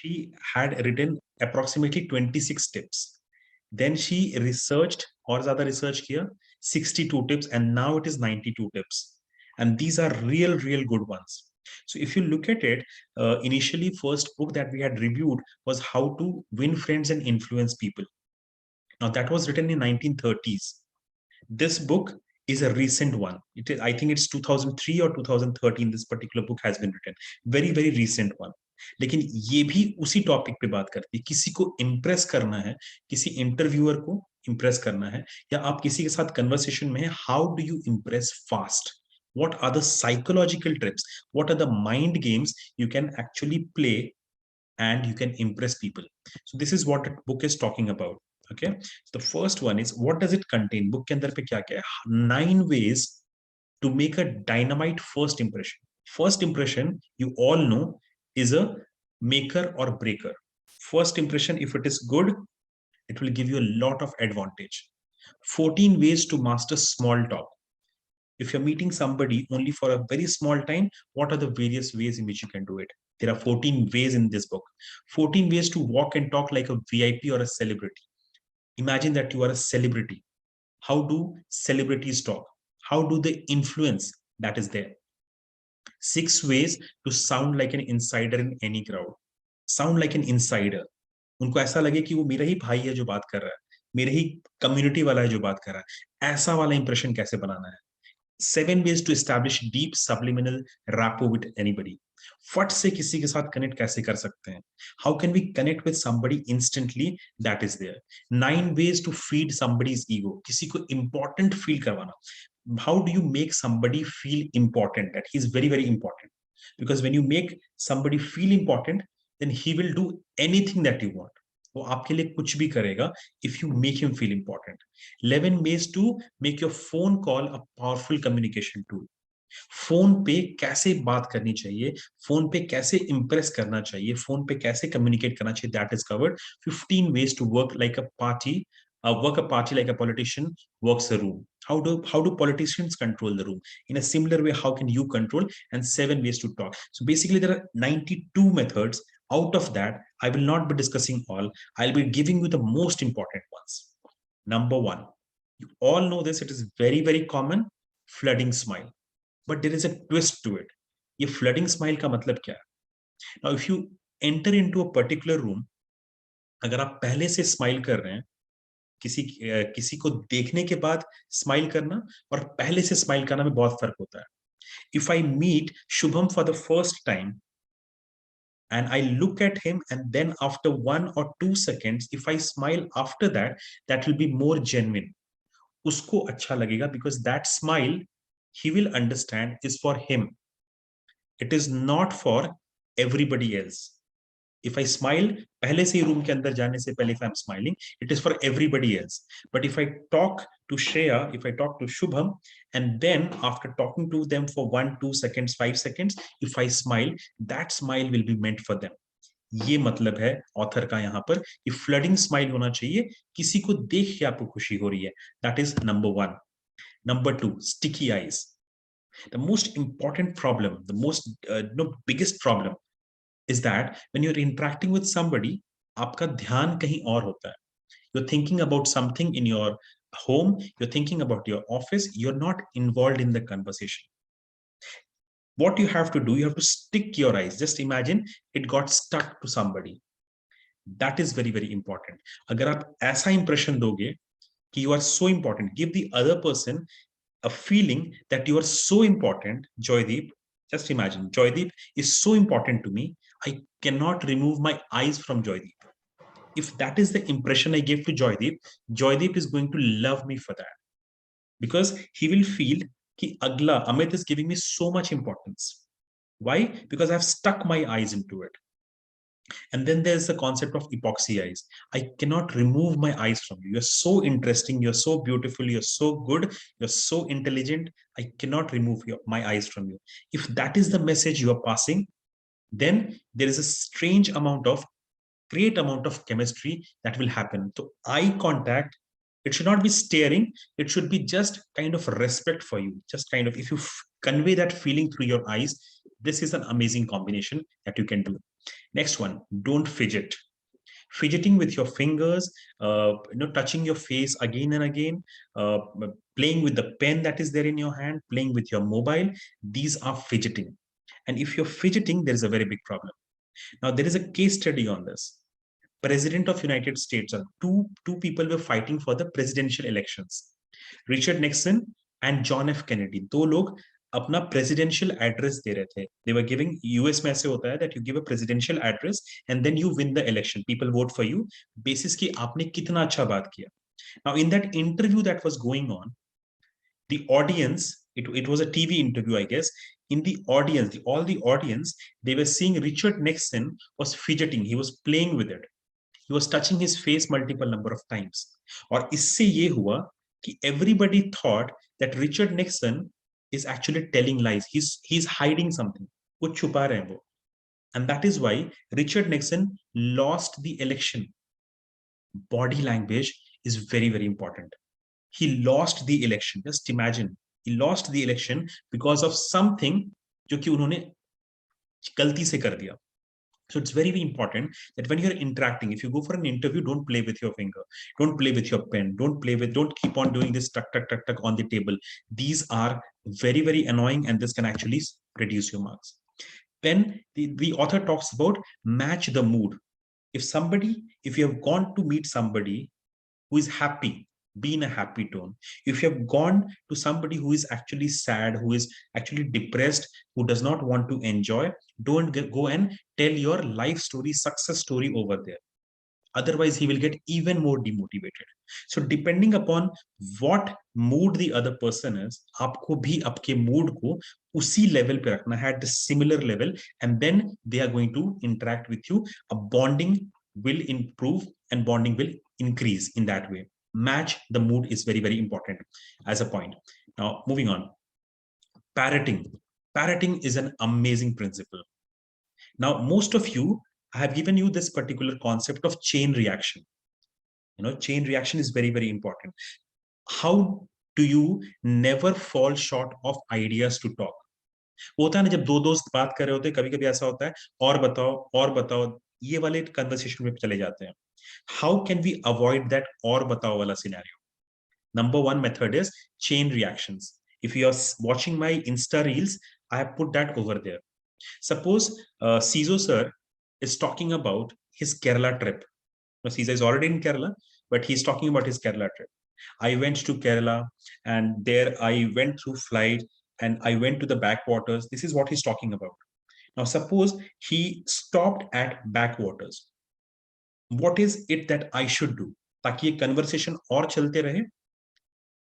she had written approximately 26 tips. Then she researched or ज़्यादा research किया 62 tips, and now it is 92 tips. And these are real good ones. So if you look at it, initially first book that we had reviewed was How to Win Friends and Influence People. Now that was written in 1930s. This book is a recent one. It is, I think it's 2003 or 2013 this particular book has been written. Very recent one. लेकिन ये भी उसी topic पे बात करती है. किसी को इम्प्रेस करना है, किसी इंटरव्यूअर को इम्प्रेस करना है, या आप किसी के साथ कन्वर्सेशन में है, how do you impress fast? What are the psychological tricks? What are the mind games you can actually play and you can impress people? So this is what the book is talking about. Okay, the first one is, what does it contain? Book के अंदर पे क्या क्या है? 9 ways to make a dynamite first impression. First impression, you all know, is a maker or breaker. First impression, if it is good, it will give you a lot of advantage. 14 ways to master small talk. If you're meeting somebody only for a very small time, what are the various ways in which you can do it? There are 14 ways in this book. 14 ways to walk and talk like a VIP or a celebrity. Imagine that you are a celebrity. How do celebrities talk? How do they influence? That is there. 6 ways to sound like an insider in any crowd. Sound like an insider. उनको ऐसा लगे कि वो मेरा ही भाई है जो बात कर रहा है, मेरे ही कम्युनिटी वाला है जो बात कर रहा है. ऐसा वाला इंप्रेशन कैसे बनाना है? 7 ways to establish deep subliminal rapport with anybody. फट से किसी के साथ कनेक्ट कैसे कर सकते हैं? How can we connect with somebody instantly? That is there. 9 ways to feed somebody's ego. किसी को important feel करवाना. How do you make somebody feel important? That he is very important. Because when you make somebody feel important, then he will do anything that you want. वो आपके लिए कुछ भी करेगा if you make him feel important. 11 ways to make your phone call a powerful communication tool. Phone पे कैसे बात करनी चाहिए, फोन पे कैसे इंप्रेस करना चाहिए, फोन पे कैसे कम्युनिकेट करना चाहिए, that is covered. 15 ways to work like a party, work a party like a politician works a room. How do politicians control the room? In a similar way, how can you control? And 7 ways to talk. So basically there are 92 methods. Out of that, I will not be discussing all. I'll be giving you the most important ones. Number 1, you all know this, it is very common, flooding smile. But there is a twist to it. ये flooding smile का मतलब क्या है? Now, if you enter into a particular room, अगर आप पहले से smile कर रहे हैं, किसी को देखने के बाद smile करना और पहले से smile करना में बहुत फर्क होता है. If I meet Shubham for the first time and I look at him, and then after 1 or 2 seconds, if I smile after that, that will be more genuine. उसको अच्छा लगेगा because that smile, he will understand, is for him. It is not for everybody else. If I smile पहले से ही room के अंदर जाने से पहले, if I'm smiling, it is for everybody else. But if I talk to Shreya, if I talk to Shubham, and then after talking to them for 1, 2 seconds, 5 seconds, if I smile, that smile will be meant for them. ये मतलब है author का यहाँ पर, कि flooding smile होना चाहिए, किसी को देख के आपको खुशी हो रही है. That is number 1. Number 2, sticky eyes. The most important problem, the most biggest problem is that when you're interacting with somebody, आपका ध्यान कहीं और होता है. You're thinking about something in your home, you're thinking about your office, you're not involved in the conversation. What you have to do, you have to stick your eyes. Just imagine it got stuck to somebody. That is very important. अगर आप ऐसा impression दोगे कि you are so important, give the other person a feeling that you are so important. Joydeep, just imagine, Joydeep is so important to me, I cannot remove my eyes from Joydeep. If that is the impression I give to Joydeep, Joydeep is going to love me for that, because he will feel कि अगला Amit is giving me so much importance. Why? Because I've stuck my eyes into it. And then there's the concept of epoxy eyes. I cannot remove my eyes from you. You're so interesting. You're so beautiful. You're so good. You're so intelligent. I cannot remove my eyes from you. If that is the message you are passing, then there is a great amount of chemistry that will happen. So eye contact, it should not be staring. It should be just kind of respect for you. Just kind of, if you convey that feeling through your eyes, this is an amazing combination that you can do. Next one, don't fidget. Fidgeting with your fingers, touching your face again and again, playing with the pen that is there in your hand, playing with your mobile. These are fidgeting. And if you're fidgeting, there is a very big problem. Now, there is a case study on this. President of United States, two people were fighting for the presidential elections. Richard Nixon and John F. Kennedy. दो लोग अपना presidential address दे रहे थे. They were giving, US में ऐसे होता है that you give a presidential address and then you win the election. People vote for you basis कि आपने कितना अच्छा बात किया. Now in that interview that was going on, the audience, it was a TV interview, I guess. In the audience, all the audience, they were seeing Richard Nixon was fidgeting. He was playing with it. He was touching his face multiple number of times. और इससे ये हुआ कि everybody thought that Richard Nixon is actually telling lies. He's hiding something. कुछ छुपा रहे हैं वो. And that is why Richard Nixon lost the election. Body language is very, very important. He lost the election. Just imagine, he lost the election because of something जो कि उन्होंने गलती से कर दिया. So it's very, very important that when you're interacting, if you go for an interview, don't play with your finger, don't play with your pen, don't keep on doing this tuck, tuck, tuck, tuck on the table. These are very, very annoying, and this can actually reduce your marks. Then the author talks about match the mood. If you have gone to meet somebody who is happy, be in a happy tone. If you have gone to somebody who is actually sad, who is actually depressed, who does not want to enjoy, don't go and tell your life story, success story over there. Otherwise, he will get even more demotivated. So depending upon what mood the other person is, आपको भी आपके mood को उसी level पे रखना है, at the similar level, and then they are going to interact with you. A bonding will improve and bonding will increase in that way. Match the mood is very, very important as a point. Now, moving on. Parroting. Parroting is an amazing principle. Now, most of you, I have given you this particular concept of chain reaction. Chain reaction is very, very important. How do you never fall short of ideas to talk? होता है ना, जब दो दोस्त बात कर रहे होते हैं, कभी कभी ऐसा होता है, और बताओ, ये वाले कन्वर्सेशन में चले जाते हैं. How can we avoid that और बताओ वाला scenario? Number one method is chain reactions. If you are watching my Insta Reels, I have put that over there. Suppose Ciso sir is talking about his Kerala trip. Now, Ciso is already in Kerala, but he's talking about his Kerala trip. I went to Kerala and there I went through flight and I went to the backwaters. This is what he's talking about. Now, suppose he stopped at backwaters. What is it that I should do? ताकि ये conversation और चलते रहे.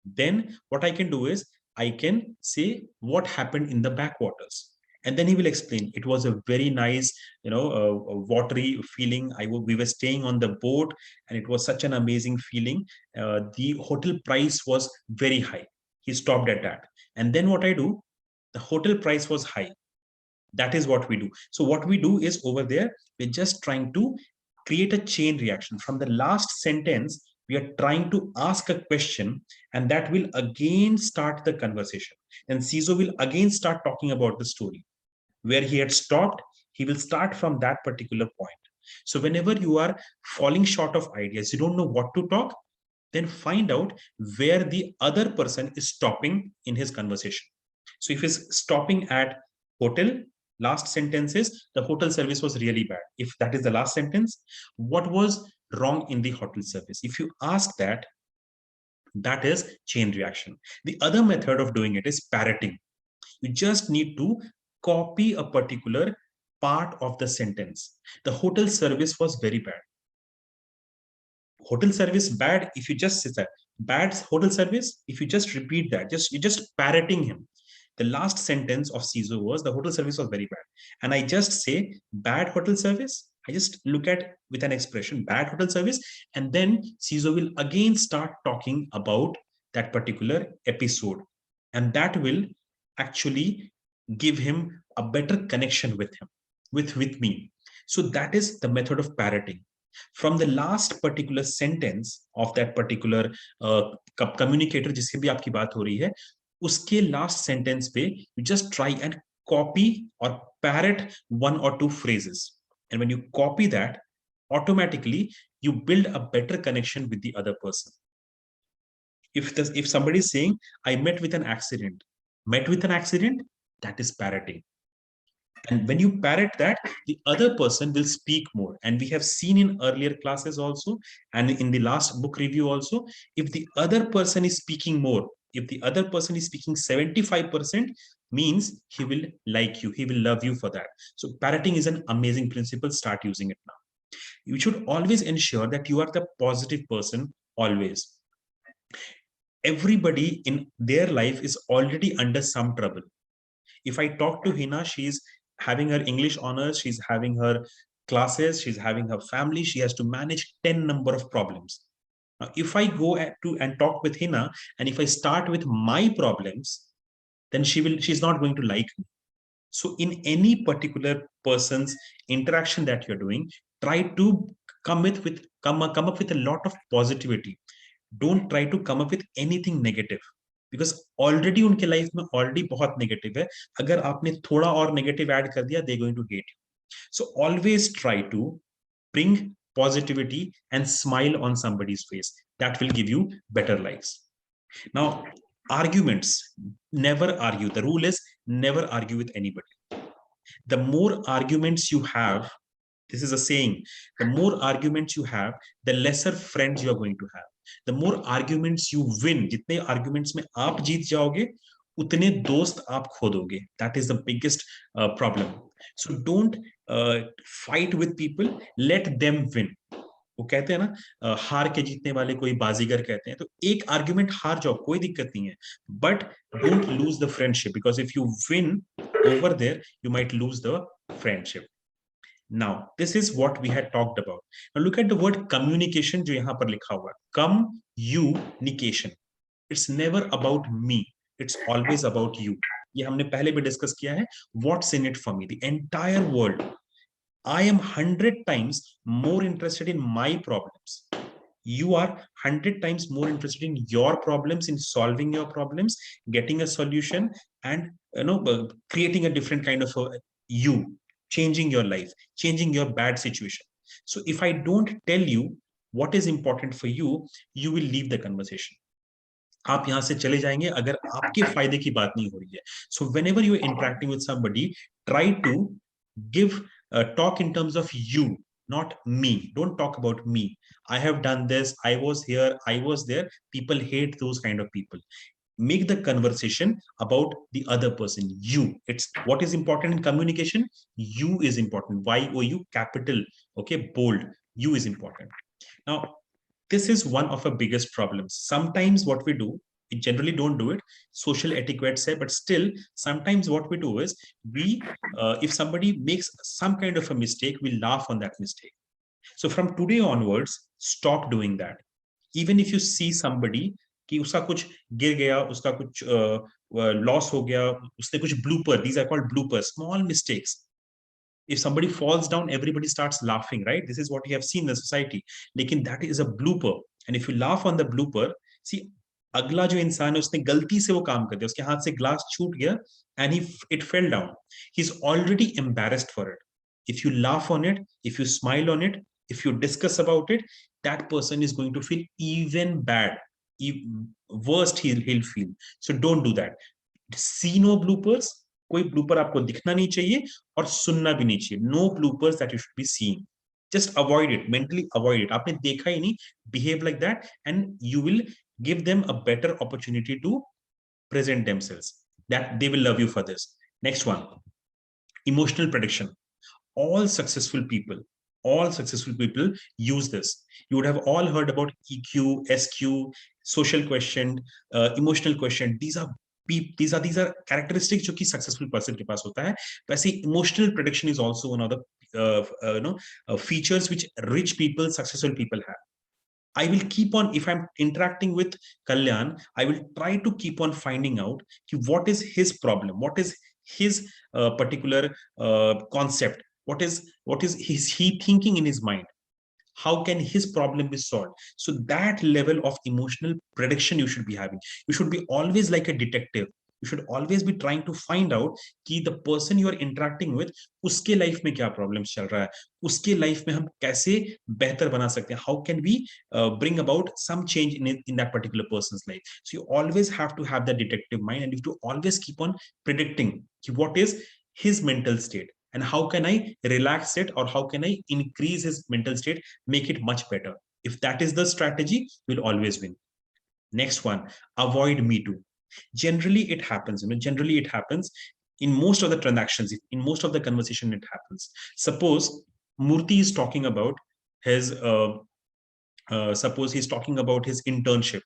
Then what I can do is I can say what happened in the backwaters. And then he will explain. It was a very nice, watery feeling. We were staying on the boat, and it was such an amazing feeling. The hotel price was very high. He stopped at that. And then what I do, the hotel price was high. That is what we do. So what we do is over there, we're just trying to create a chain reaction. From the last sentence, we are trying to ask a question, and that will again start the conversation. And Ciso will again start talking about the story. Where he had stopped, he will start from that particular point. So whenever you are falling short of ideas, you don't know what to talk, then find out where the other person is stopping in his conversation. So if he's stopping at hotel, last sentence is the hotel service was really bad. If that is the last sentence, what was wrong in the hotel service? If you ask that, that is chain reaction. The other method of doing it is parroting. You just need to copy a particular part of the sentence. The hotel service was very bad. Hotel service bad, if you just say that. Bad hotel service, if you just repeat that, you're just parroting him. The last sentence of Ciso was the hotel service was very bad. And I just say bad hotel service. I just look at with an expression bad hotel service. And then Ciso will again start talking about that particular episode. And that will actually give him a better connection with him, with me. So that is the method of parroting. From the last particular sentence of that particular communicator जिससे भी आपकी बात हो रही है, उसके last sentence पे you just try and copy or parrot one or two phrases. And when you copy that, automatically you build a better connection with the other person. If somebody is saying, I met with an accident, that is parroting. And when you parrot that, the other person will speak more. And we have seen in earlier classes also, and in the last book review also, if the other person is speaking more, if the other person is speaking 75%, means he will like you, he will love you for that. So parroting is an amazing principle. Start using it now. You should always ensure that you are the positive person always. Everybody in their life is already under some trouble. If I talk to Hina, she's having her English honors, she's having her classes, she's having her family, she has to manage 10 number of problems. Now, if I go to and talk with Hina, and if I start with my problems, then she's not going to like me. So in any particular person's interaction that you're doing, try to come up with a lot of positivity. Don't try to come up with anything negative, because already उनके life में already बहुत negative है. अगर आपने थोड़ा और negative add कर दिया, they're going to hate you. So always try to bring positivity and smile on somebody's face. That will give you better lives. Now, arguments, never argue. The rule is never argue with anybody. The more arguments you have, this is a saying, the more arguments you have, the lesser friends you are going to have. The more arguments you win, jitne arguments mein aap jeet jaoge, utne dost aap kho doge. That is the biggest problem. So don't fight with people, let them win. वो कहते हैं ना, हार के जीतने वाले कोई बाजीगर कहते हैं. तो एक आर्गुमेंट हार जाओ, कोई दिक्कत नहीं है, but don't lose the friendship, because if you win over there, you might lose the friendship. Now, this is what we had talked about. Now, look at the word communication जो यहाँ पर लिखा हुआ है. Communication. It's never about me. It's always about you. ये हमने पहले भी डिस्कस किया है. What's in it for me? The entire world. I am 100 times more interested in my problems. You are 100 times more interested in your problems, in solving your problems, getting a solution, and creating a different kind of you, changing your life, changing your bad situation. So if I don't tell you what is important for you, you will leave the conversation. आप यहां से चले जाएंगे अगर आपके फायदे की बात नहीं हो रही है. So whenever you are interacting with somebody, try to give talk in terms of you, not me. Don't talk about me. I have done this, I was here, I was there. People hate those kind of people. Make the conversation about the other person, you. It's what is important in communication. You is important. YOU, capital, okay, bold. You is important. Now, this is one of our biggest problems. Sometimes what we do, we generally don't do it, social etiquette say, but still sometimes what we do is we if somebody makes some kind of a mistake, we laugh on that mistake. So from today onwards, stop doing that. Even if you see somebody कि उसका कुछ गिर गया, उसका कुछ loss हो गया, उसने कुछ blooper, these are called bloopers, small mistakes. If somebody falls down, everybody starts laughing, right? This is what we have seen in the society. Lekin that is a blooper. And if you laugh on the blooper, see, अगला जो इंसान है उसने गलती से वो काम कर दिया, उसके हाथ से ग्लास छूट गया, and it fell down. He's already embarrassed for it. If you laugh on it, if you smile on it, if you discuss about it, that person is going to feel even bad. Worst he'll feel. So don't do that. See no bloopers. कोई blooper आपको दिखना नहीं चाहिए और सुनना भी नहीं चाहिए. No bloopers that you should be seeing. Just avoid it, mentally avoid it. आपने देखा ही नहीं, behave like that, and you will give them a better opportunity to present themselves. That they will love you for this. Next one, emotional prediction. All successful people use this. You would have all heard about EQ, SQ, social quotient, emotional quotient. These are characteristics जो कि successful person के पास होता है. वैसे emotional prediction is also one of the features which rich people, successful people have. I will keep on, if I'm interacting with Kalyan, I will try to keep on finding out what is his problem, what is his particular concept, what is he thinking in his mind, how can his problem be solved. So that level of emotional prediction you should be having. You should be always like a detective. You You should always be trying to find out कि the person you are interacting with, उसके life में क्या problems चल रहा है, उसके life में हम कैसे बेहतर बना सकते हैं, how can we bring about some change in that particular person's life. So you always have to have the detective mind, and you have to always keep on predicting what is his mental state and how can I relax it, or how can I increase his mental state, make it much better. If that is the strategy, you'll always win. Next one, avoid me too. Generally it happens, generally it happens in most of the transactions, in most of the conversation it happens. Suppose Murthy is talking about his suppose he's talking about his internship,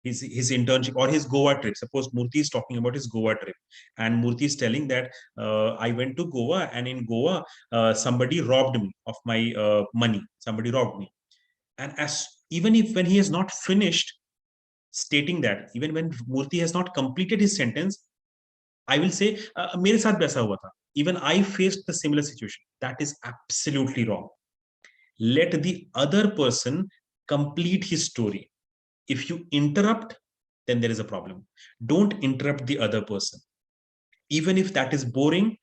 his internship or his Goa trip. Suppose Murthy is talking about his Goa trip, and Murthy is telling that I went to Goa, and in Goa somebody robbed me of my money. Somebody robbed me. And as even if when he has not finished stating that, even when Murthy has not completed his sentence, I will say, मेरे साथ वैसा हुआ था. Even I faced the similar situation. That is absolutely wrong. Let the other person complete his story. If you interrupt, then there is a problem. Don't interrupt the other person. Even if that is boring,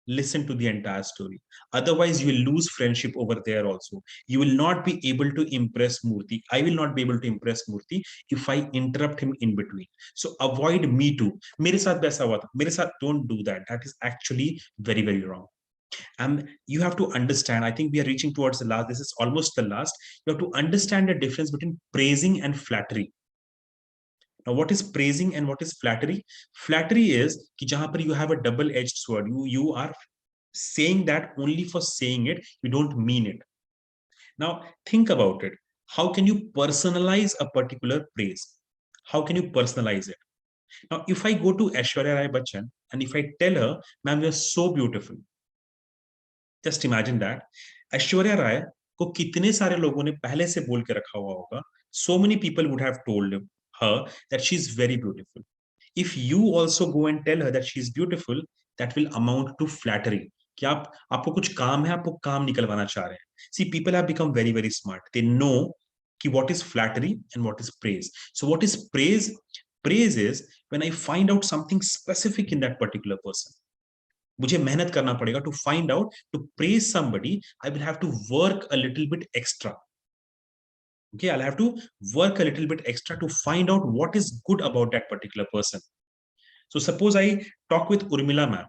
listen to the entire story. Otherwise, you will lose friendship over there also. You will not be able to impress Murthy. I will not be able to impress Murthy if I interrupt him in between. So avoid me too. मेरे साथ वैसा हुआ था. मेरे साथ, don't do that. That is actually very, very wrong. And you have to understand, I think we are reaching towards the last, this is almost the last. You have to understand the difference between praising and flattery. Now, what is praising and what is flattery? Flattery is कि जहां पर you have a double-edged sword. You are saying that only for saying it. You don't mean it. Now, think about it. How can you personalize a particular praise? How can you personalize it? Now, if I go to Aishwarya Rai Bachchan and if I tell her, "Ma'am, you're so beautiful," just imagine that. Aishwarya Rai को कितने सारे लोगों ने पहले से बोल के रखा हुआ होगा. So many people would have told her that she's very beautiful. If you also go and tell her that she's beautiful, that will amount to flattery. कि आपको कुछ काम है, आपको काम निकलवाना चाह रहे हैं. See, people have become very, very smart. They know कि what is flattery and what is praise. So what is praise? Praise is when I find out something specific in that particular person. मुझे मेहनत करना पड़ेगा to find out, to praise somebody. I will have to work a little bit extra. Okay, I'll have to work a little bit extra to find out what is good about that particular person. So suppose I talk with Urmila ma'am,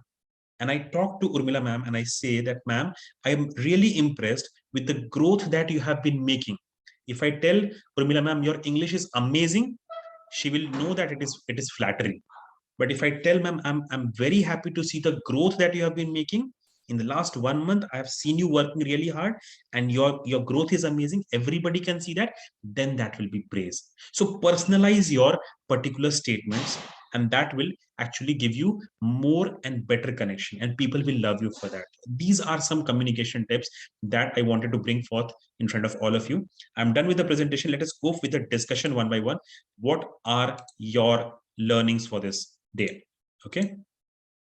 and I talk to Urmila ma'am and I say that, "Ma'am, I am really impressed with the growth that you have been making." If I tell Urmila ma'am, "Your English is amazing," she will know that it is flattery. But if I tell, "Ma'am, I'm very happy to see the growth that you have been making. In the last 1 month, I have seen you working really hard, and your growth is amazing. Everybody can see that," then that will be praise. So personalize your particular statements, and that will actually give you more and better connection, and people will love you for that. These are some communication tips that I wanted to bring forth in front of all of you. I'm done with the presentation. Let us go with the discussion one by one. What are your learnings for this day? Okay.